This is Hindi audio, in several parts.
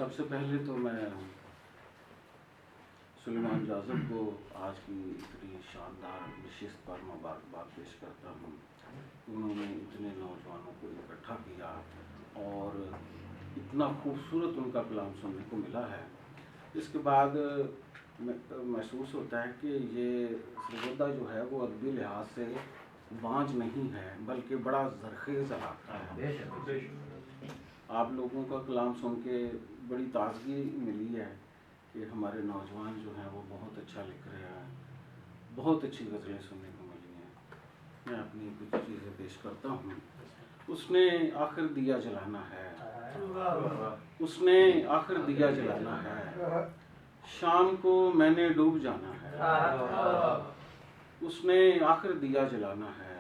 सबसे पहले तो मैं सुलेमान जाज़ब को आज की इतनी शानदार नशिस्त पर मुबारकबाद पेश करता हूँ। उन्होंने इतने नौजवानों को इकट्ठा किया और इतना खूबसूरत उनका कलाम सुनने को मिला है। इसके बाद महसूस होता है कि ये सरगोदा जो है वो अदबी लिहाज से बांझ नहीं है, बल्कि बड़ा ज़रख़ेज़ इलाक़ा है। आप लोगों का कलाम सुन के बड़ी ताज़गी मिली है कि हमारे नौजवान जो हैं वो बहुत अच्छा लिख रहे हैं, बहुत अच्छी गज़लें सुनने को मिली हैं। मैं अपनी कुछ चीज़ें पेश करता हूँ। उसने आखिर दिया जलाना है, उसने आखिर दिया जलाना है, शाम को मैंने डूब जाना है। उसने आखिर दिया जलाना है,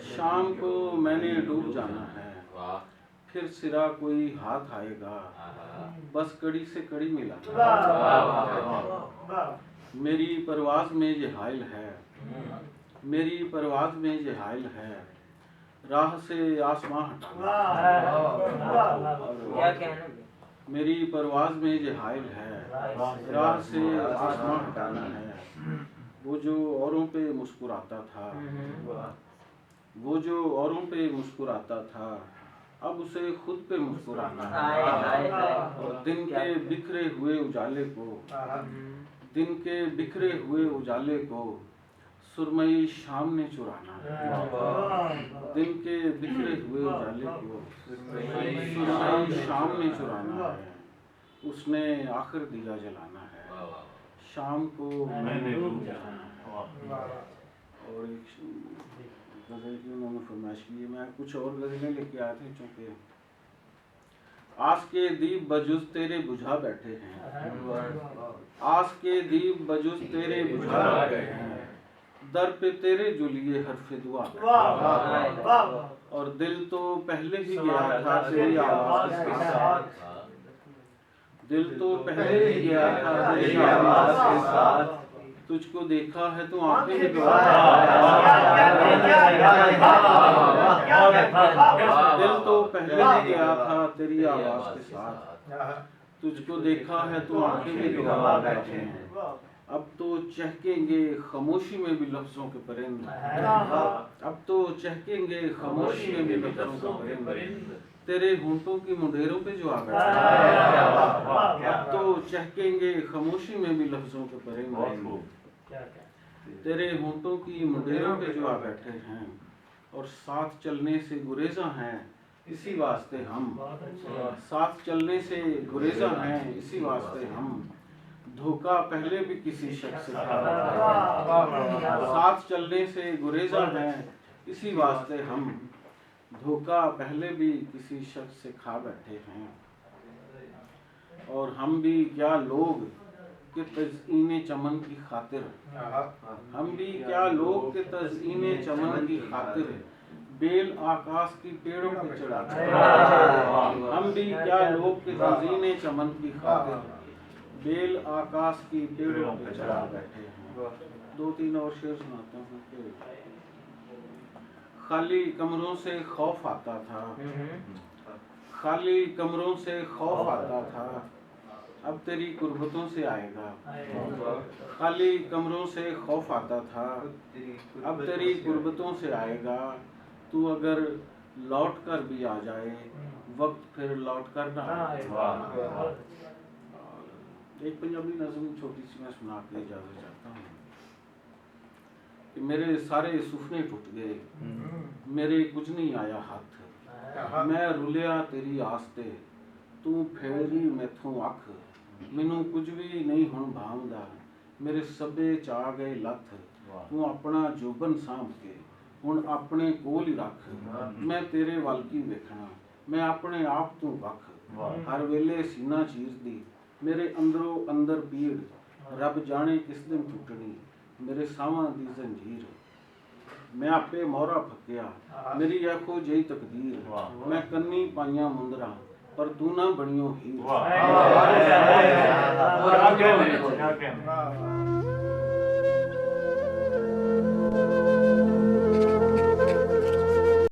शाम को मैंने डूब जाना है। फिर सिरा कोई हाथ आएगा, बस कड़ी से कड़ी मिलाना। मेरी परवाज़ में ये हाइल है, मेरी परवाज़ में ये हाइल है, राह से आसमां हटाना। मेरी परवाज़ में ये हाइल है, राह से आसमां हटाना है। वो जो औरों पे मुस्कुराता था, वो जो औरों पे मुस्कुराता था, अब उसे खुद पे मुस्कुराना है। और दिन के बिखरे हुए उजाले को, दिन के बिखरे हुए उजाले को सुरमई शाम ने चुराना है। दिन के बिखरे हुए उजाले को सुरमई शाम ने चुराना है। उसने आखिर दिया जलाना है, शाम को मैंने डूब जाना है। और गज़ल की उन्होंने फरमाइश की है। मैं कुछ और गज़लें लेके आए थे, चूँकि आस के दीप बजुज़ तेरे बुझा बैठे हैं, आस के दीप बजुज़ तेरे बुझा बैठे हैं, दर पे तेरे जो लिए हर्फ़े दुआ। और दिल तो पहले ही गया था तेरी आवाज़ के साथ, दिल तो पहले ही गया था तेरी आवाज़ के साथ, तुझको देखा है तो आंखें में दुआ। दिल तो पहले ही गया था तेरी आवाज़ के साथ, तुझको देखा है तो आंखें में दुआ बैठे हैं। अब तो चहकेंगे खामोशी में भी लफ्ज़ों के परिंदे, अब तो चहकेंगे खामोशी में भी लफ्ज़ों के परिंदे, तेरे होंठों की मुंडेरों पे जो आ बैठे। अब तो चहकेंगे खामोशी में भी लफ्ज़ों के परिंदे, तेरे होंठों की मुंडेरों पे जो आ बैठे हैं। और साथ चलने से गुरेज़ा हैं इसी वास्ते हम, साथ चलने से गुरेज़ा हैं इसी वास्ते हम, धोखा पहले भी किसी शख्स से था। साथ चलने से गुरेज़ा हैं इसी वास्ते हम, धोखा पहले भी किसी शख्स से खा बैठे हैं। और हम भी क्या लोग के तज़ीने चमन की खातिर, हम भी क्या लोग के तज़ीने चमन की खातिर, बेल आकाश की पेड़ों पे चढ़ा। हम भी क्या लोग के तज़ीने चमन की खातिर, बेल आकाश की पेड़ों पे चढ़ा बैठे हैं। दो तीन और शेर सुनाता हूँ कि खाली कमरों से खौफ आता था, खाली कमरों से खौफ आता था, अब तेरी कुर्बतों से आएगा। खाली कमरों से खौफ आता था, अब तेरी कुर्बतों से आएगा। तू अगर लौट कर भी आ जाए, वक्त फिर लौट कर ना आएगा। एक पंजाबी नज़म छोटी सी मैं सुना के इजाज़त चाहता हूँ कि मेरे सारे सुपने टूट गए, मेरे कुछ नहीं आया हाथ, मैं रुलिया तेरी आस्ते, तू फेरी मैथों अख, मैनू कुछ भी नहीं हुण भावदा, मेरे सभे चा गए लथ, तू अपना जोबन सांभ के हुण अपने कोल ही रख, मैं तेरे वल की वेखना, मैं अपने आप तू वख, हर वेले सीना चीरदी, मेरे अंदरों अंदर पीड़, रब जाने किस दिन टुटनी, मेरे सावां दी जंजीर। मैं आपे मोहरा फकिया, मेरी आखो जई तकदीर, मैं कन्नी पाइयां मुंदरा, पर तू ना बनियो हीर।